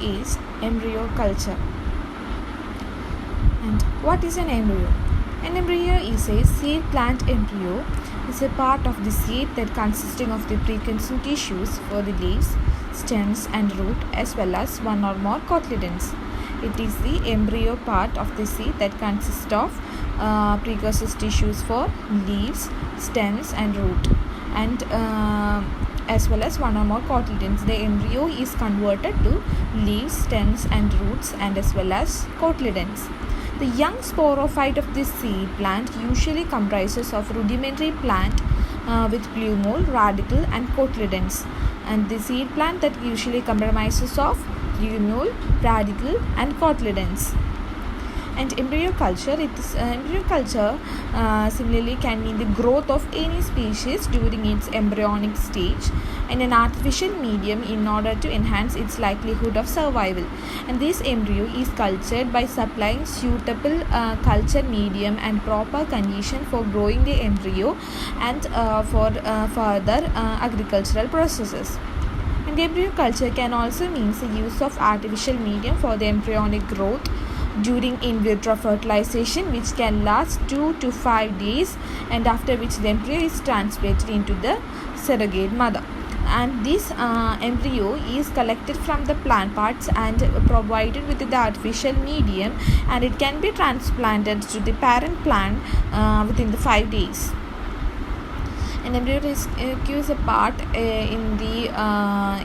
is embryo culture. And what is an embryo? An embryo is a seed plant embryo. It's a part of the seed that consisting of the preconceived tissues for the leaves, stems and root as well as one or more cotyledons. It is the embryo part of the seed that consists of precursor tissues for leaves, stems and root and as well as one or more cotyledons. The embryo is converted to leaves, stems and roots and as well as cotyledons. The young sporophyte of this seed plant usually comprises of rudimentary plant with plumule, radicle and cotyledons, and the seed plant that usually comprises of plumule, radicle and cotyledons. And embryo culture, similarly can mean the growth of any species during its embryonic stage in an artificial medium in order to enhance its likelihood of survival. And this embryo is cultured by supplying suitable culture medium and proper condition for growing the embryo and for further agricultural processes. And embryo culture can also mean the use of artificial medium for the embryonic growth during in vitro fertilization, which can last 2 to 5 days, and after which the embryo is transplanted into the surrogate mother. And this embryo is collected from the plant parts and provided with the artificial medium, and it can be transplanted to the parent plant within the 5 days. An embryo rescue is a part in the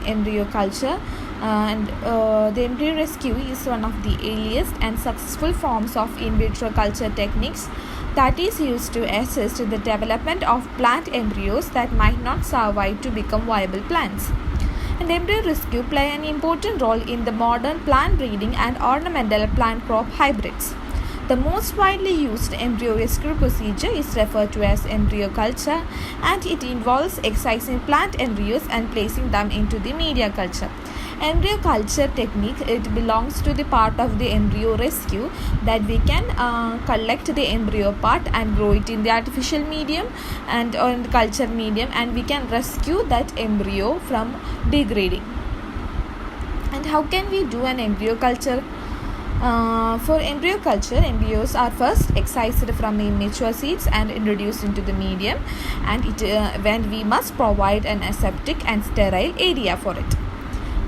embryo culture. The embryo rescue is one of the earliest and successful forms of in vitro culture techniques that is used to assist the development of plant embryos that might not survive to become viable plants. And embryo rescue play an important role in the modern plant breeding and ornamental plant crop hybrids. The most widely used embryo rescue procedure is referred to as embryo culture, and it involves excising plant embryos and placing them into the media culture. Embryo culture technique, it belongs to the part of the embryo rescue that we can collect the embryo part and grow it in the artificial medium and or in the culture medium, and we can rescue that embryo from degrading. And how can we do an embryo culture? For embryo culture, embryos are first excised from immature seeds and introduced into the medium, and when we must provide an aseptic and sterile area for it.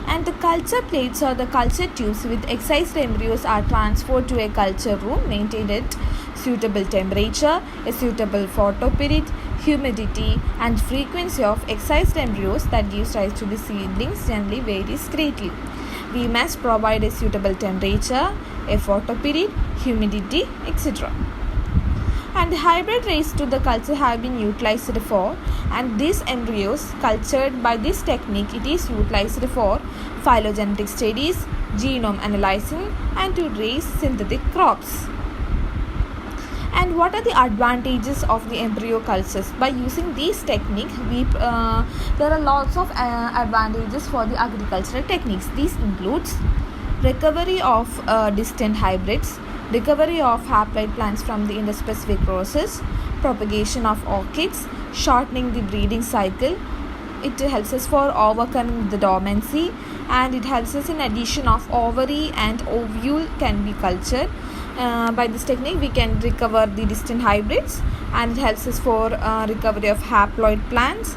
And the culture plates or the culture tubes with excised embryos are transferred to a culture room maintained at suitable temperature, a suitable photoperiod, humidity and frequency of excised embryos that gives rise to the seedlings generally varies greatly. We must provide a suitable temperature, a photoperiod, humidity, etc. And hybrid raised to the culture have been utilized for, and these embryos cultured by this technique, it is utilized for phylogenetic studies, genome analyzing and to raise synthetic crops. And what are the advantages of the embryo cultures? By using this technique, there are lots of advantages for the agricultural techniques. These includes recovery of distant hybrids, recovery of haploid plants from the interspecific process, propagation of orchids, shortening the breeding cycle. It helps us for overcoming the dormancy, and it helps us in addition of ovary and ovule can be cultured. By this technique we can recover the distant hybrids, and it helps us for recovery of haploid plants.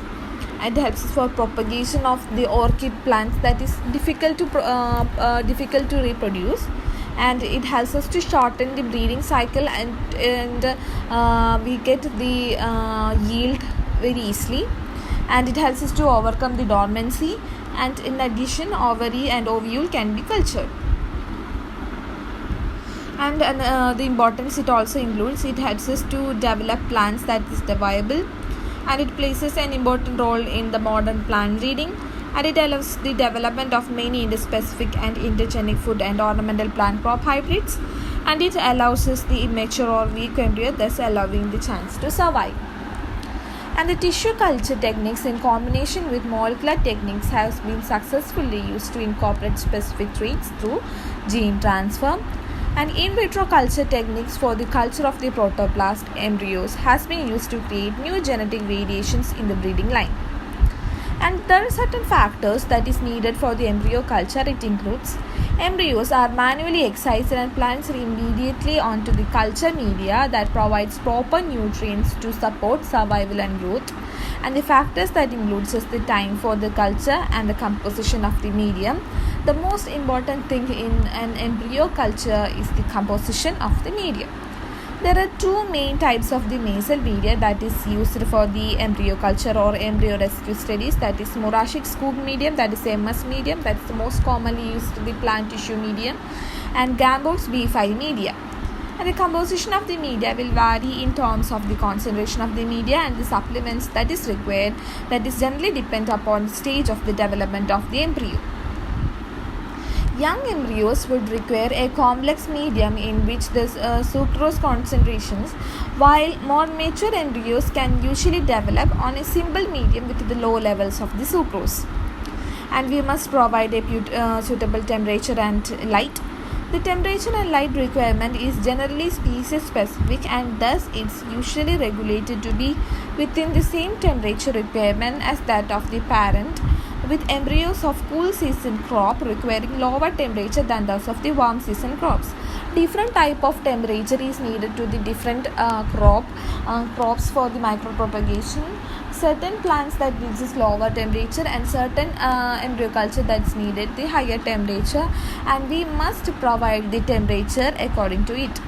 It helps us for propagation of the orchid plants that is difficult to reproduce, and it helps us to shorten the breeding cycle, and we get the yield very easily, and it helps us to overcome the dormancy, and in addition ovary and ovule can be cultured. And the importance it also includes, it helps us to develop plants that is viable, and it plays an important role in the modern plant breeding, and it allows the development of many interspecific and intergenic food and ornamental plant crop hybrids, and it allows us the immature or weak embryo, thus allowing the chance to survive. And the tissue culture techniques in combination with molecular techniques has been successfully used to incorporate specific traits through gene transfer. And in vitro culture techniques for the culture of the protoplast embryos has been used to create new genetic variations in the breeding line. And there are certain factors that is needed for the embryo culture. It includes embryos are manually excised and planted immediately onto the culture media that provides proper nutrients to support survival and growth. And the factors that includes is the time for the culture and the composition of the medium. The most important thing in an embryo culture is the composition of the medium. There are two main types of the nasal media that is used for the embryo culture or embryo rescue studies. That is Morashik scoop medium, that is MS medium, that is the most commonly used the plant tissue medium, and Gambo's B5 media. And the composition of the media will vary in terms of the concentration of the media and the supplements that is required, that is generally depend upon the stage of the development of the embryo. Young embryos would require a complex medium in which the sucrose concentrations, while more mature embryos can usually develop on a simple medium with the low levels of the sucrose. And we must provide a suitable temperature and light. The temperature and light requirement is generally species specific, and thus it's usually regulated to be within the same temperature requirement as that of the parent, with embryos of cool season crop requiring lower temperature than those of the warm season crops. Different type of temperature is needed to the different crops for the micropropagation. Certain plants that needs lower temperature and certain embryo culture that's needed the higher temperature, and we must provide the temperature according to it.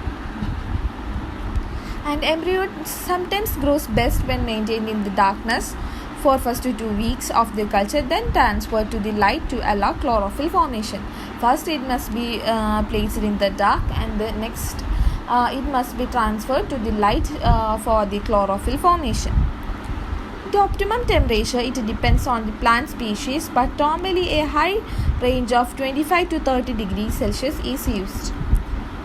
And embryo sometimes grows best when maintained in the darkness for first 2 weeks of the culture, then transferred to the light to allow chlorophyll formation. First it must be placed in the dark, and the next it must be transferred to the light for the chlorophyll formation. The optimum temperature, it depends on the plant species, but normally a high range of 25 to 30 degrees Celsius is used.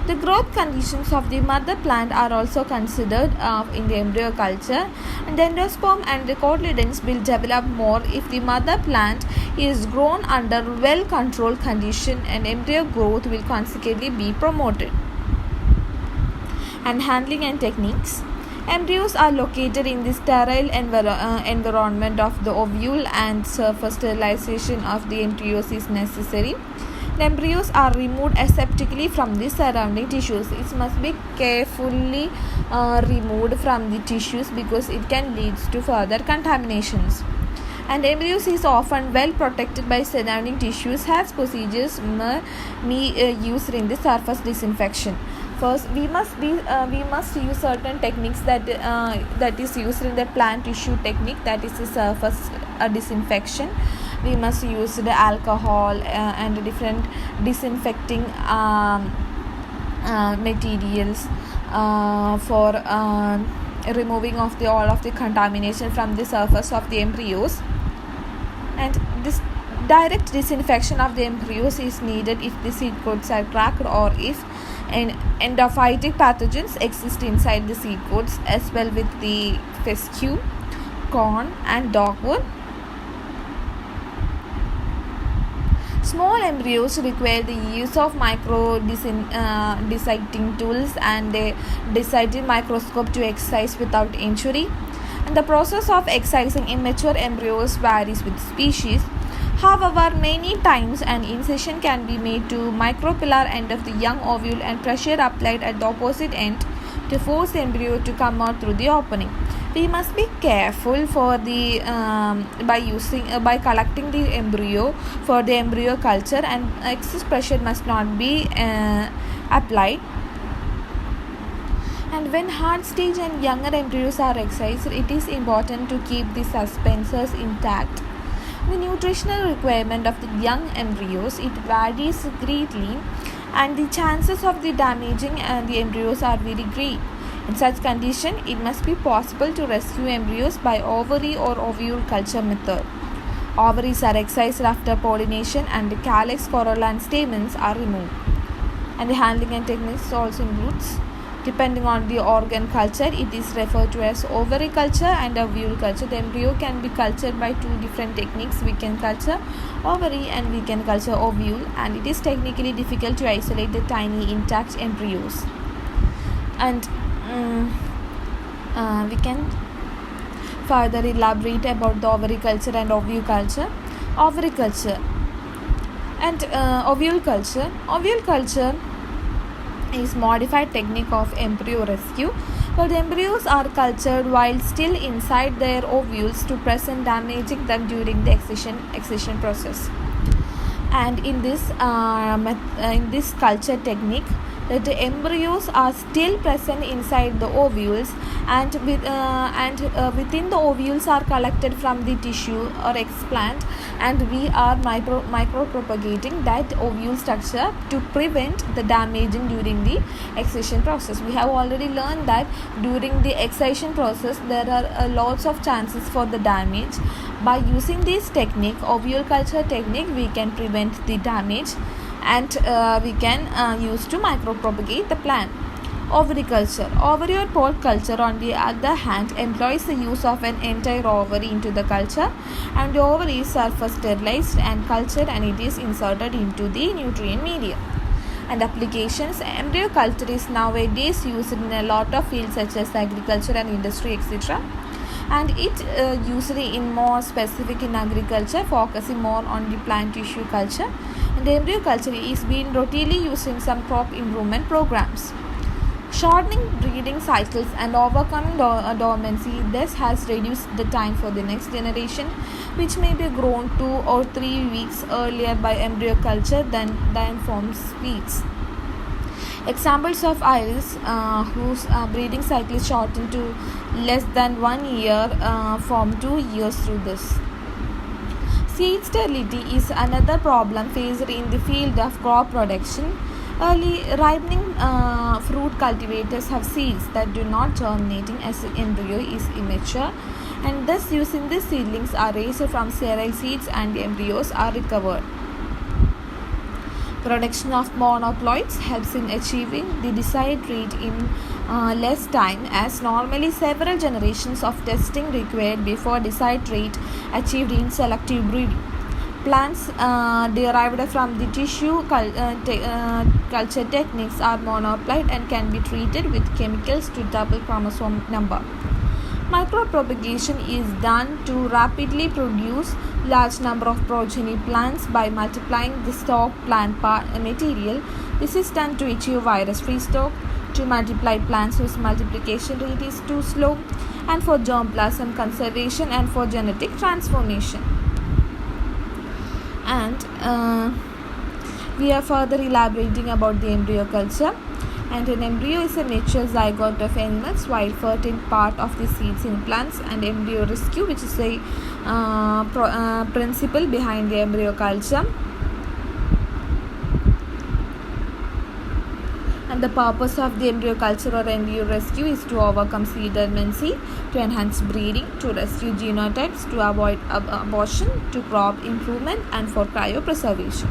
The growth conditions of the mother plant are also considered in the embryo culture, and endosperm and the cotyledons will develop more if the mother plant is grown under well-controlled condition, and embryo growth will consequently be promoted. And handling and techniques. Embryos are located in the sterile environment of the ovule, and surface sterilization of the embryos is necessary. The embryos are removed aseptically from the surrounding tissues. It must be carefully removed from the tissues because it can lead to further contaminations. And embryos is often well protected by surrounding tissues as procedures used in the surface disinfection. First, we must use certain techniques that is used in the plant tissue technique, that is the surface disinfection. We must use the alcohol and different disinfecting materials for removing of all of the contamination from the surface of the embryos. And this direct disinfection of the embryos is needed if the seed coats are cracked, or if endophytic pathogens exist inside the seed coats, as well with the fescue, corn and dogwood. Small embryos require the use of dissecting tools and a dissecting microscope to excise without injury. And the process of excising immature embryos varies with species. However, many times an incision can be made to micropillar end of the young ovule and pressure applied at the opposite end to force the embryo to come out through the opening. We must be careful for the by collecting the embryo for the embryo culture, and excess pressure must not be applied. And when hard stage and younger embryos are excised, it is important to keep the suspensors intact. The nutritional requirement of the young embryos, it varies greatly, and the chances of the damaging the embryos are very great. In such condition, it must be possible to rescue embryos by ovary or ovule culture method. Ovaries are excised after pollination, and the calyx, corolla and stamens are removed. And the handling and techniques also includes, depending on the organ culture, it is referred to as ovary culture and ovule culture. The embryo can be cultured by two different techniques. We can culture ovary and we can culture ovule, and it is technically difficult to isolate the tiny intact embryos. And we can further elaborate about the ovariculture and oviculture. Ovariculture and oviculture. Oviculture is modified technique of embryo rescue, where the embryos are cultured while still inside their ovules to prevent damaging them during the excision process. And in this culture technique, the embryos are still present inside the ovules, and within the ovules are collected from the tissue or explant, and we are micropropagating that ovule structure to prevent the damaging during the excision process. We have already learned that during the excision process there are lots of chances for the damage. By using this technique, ovule culture technique, we can prevent the damage, and we can use to micropropagate the plant. Ovariculture. Ovary or pod culture, on the other hand, employs the use of an entire ovary into the culture, and the ovaries are first sterilized and cultured, and it is inserted into the nutrient medium. And applications. Embryo culture is nowadays used in a lot of fields such as agriculture and industry, etc. And it usually in more specific in agriculture, focusing more on the plant tissue culture. And embryo culture is being routinely used in some crop improvement programs. Shortening breeding cycles and overcoming dormancy thus has reduced the time for the next generation, which may be grown 2 or 3 weeks earlier by embryo culture than from seeds. Examples of iris whose breeding cycle is shortened to less than 1 year from 2 years through this. Seed sterility is another problem faced in the field of crop production. Early ripening fruit cultivators have seeds that do not germinating as the embryo is immature, and thus using these seedlings are raised from sterile seeds and the embryos are recovered. Production of monoploids helps in achieving the desired rate in less time, as normally several generations of testing required before desired rate achieved in selective breeding. Plants derived from the tissue culture techniques are monoploid and can be treated with chemicals to double chromosome number. Micropropagation is done to rapidly produce large number of progeny plants by multiplying the stock plant material. This is done to achieve virus-free stock, to multiply plants whose multiplication rate is too slow, and for germplasm conservation and for genetic transformation. And we are further elaborating about the embryo culture. And an embryo is a mature zygote of animals, while fertile part of the seeds in plants. And embryo rescue, which is a principle behind the embryo culture. And the purpose of the embryo culture or embryo rescue is to overcome seed dormancy, to enhance breeding, to rescue genotypes, to avoid abortion, to crop improvement, and for cryopreservation.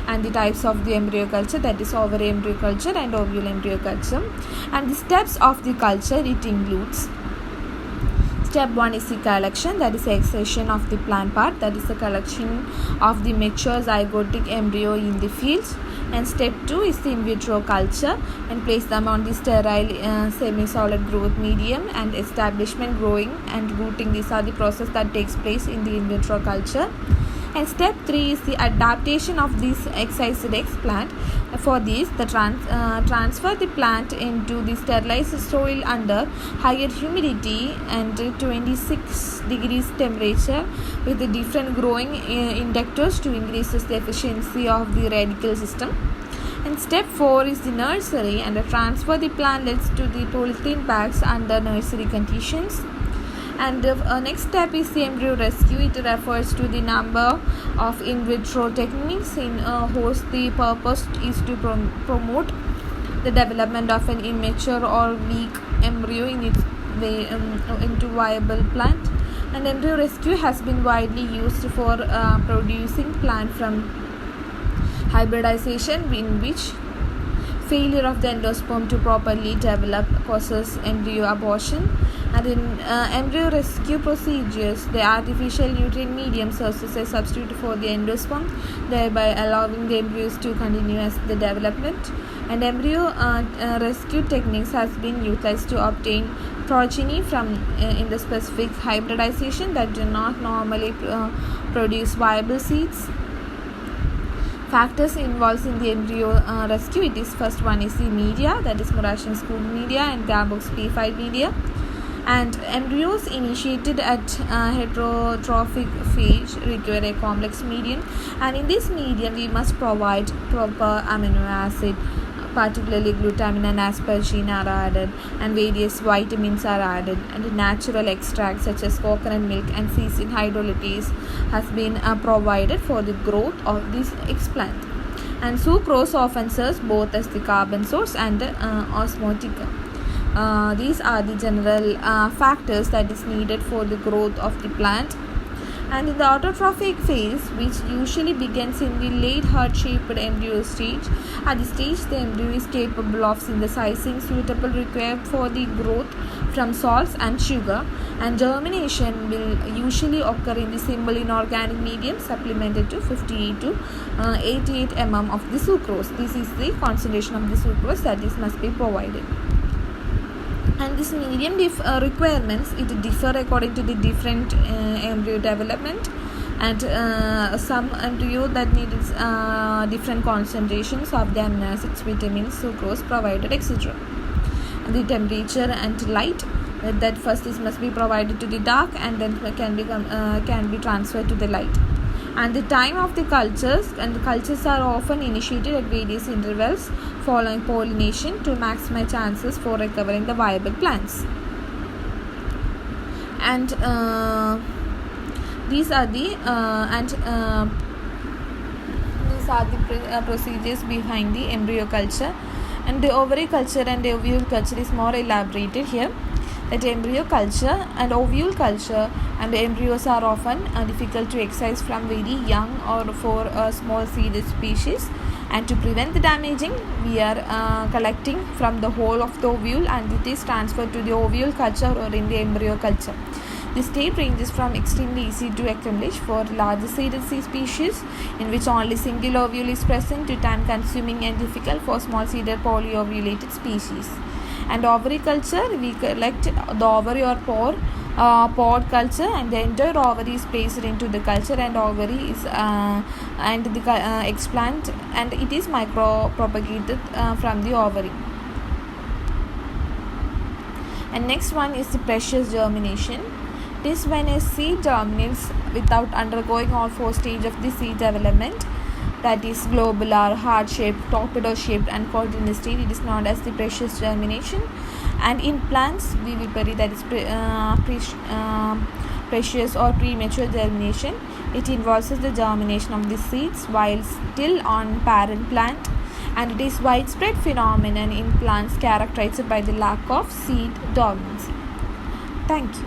And the types of the embryo culture, that is ovary embryo culture and ovule embryo culture. And the steps of the culture, it includes: step 1 is the collection, that is the excision of the plant part, that is the collection of the mature zygotic embryo in the fields. And step 2 is the in vitro culture, and place them on the sterile semi-solid growth medium, and establishment, growing, and rooting. These are the process that takes place in the in vitro culture. And step 3 is the adaptation of this excised explant. For this, the transfer the plant into the sterilized soil under higher humidity and 26 degrees temperature with the different growing inductors to increase the efficiency of the radicle system. And step 4 is the nursery, and transfer the plantlets to the polythene bags under nursery conditions. And next step is the embryo rescue. It refers to the number of in vitro techniques in whose the purpose is to promote the development of an immature or weak embryo in its way into viable plant. And embryo rescue has been widely used for producing plant from hybridization, in which failure of the endosperm to properly develop causes embryo abortion. And in embryo rescue procedures, the artificial nutrient medium serves as a substitute for the endosperm, thereby allowing the embryos to continue as the development. And embryo rescue techniques has been utilized to obtain progeny from in the specific hybridization that do not normally produce viable seeds. Factors involved in the embryo rescue. It is first one is the media, that is Murashni's school media and Garbock's P5 media. And embryos initiated at heterotrophic phase require a complex medium, and in this medium we must provide proper amino acid, particularly glutamine and asparagine are added, and various vitamins are added, and natural extracts such as coconut milk and casein hydrolysis has been provided for the growth of this explant. And sucrose often serves both as the carbon source and the osmotic. These are the general factors that is needed for the growth of the plant. And in the autotrophic phase, which usually begins in the late heart-shaped embryo stage, at this stage the embryo is capable of synthesizing suitable required for the growth from salts and sugar, and germination will usually occur in the simple inorganic medium supplemented to 58 to 88 mm of the sucrose. This is the concentration of the sucrose that is must be provided. And this medium requirements, it differ according to the different embryo development, and some embryo that needs different concentrations of the amino acids, vitamins, sucrose provided, etc. The temperature and light, that first is must be provided to the dark and then can be transferred to the light. And the time of the cultures, and the cultures are often initiated at various intervals following pollination to maximize chances for recovering the viable plants. And these are the procedures behind the embryo culture. And the ovary culture and the ovule culture is more elaborated here. That embryo culture and ovule culture and the embryos are often difficult to excise from very young or for small seeded species, and to prevent the damaging we are collecting from the whole of the ovule, and it is transferred to the ovule culture or in the embryo culture. This step ranges from extremely easy to accomplish for larger seeded species in which only single ovule is present, to time consuming and difficult for small seeded polyovulated species. And ovary culture, we collect the ovary or pod culture, and the entire ovary is placed into the culture, and ovary is and the explant, and it is micro propagated from the ovary. And next one is the precious germination. This when a seed germinates without undergoing all four stages of the seed development, that is globular, heart-shaped, torpedo-shaped and coordinate state, it is known as the precious germination. And in plants, vivipary, that is precious or premature germination, it involves the germination of the seeds while still on parent plant, and it is widespread phenomenon in plants characterized by the lack of seed dormancy. Thank you.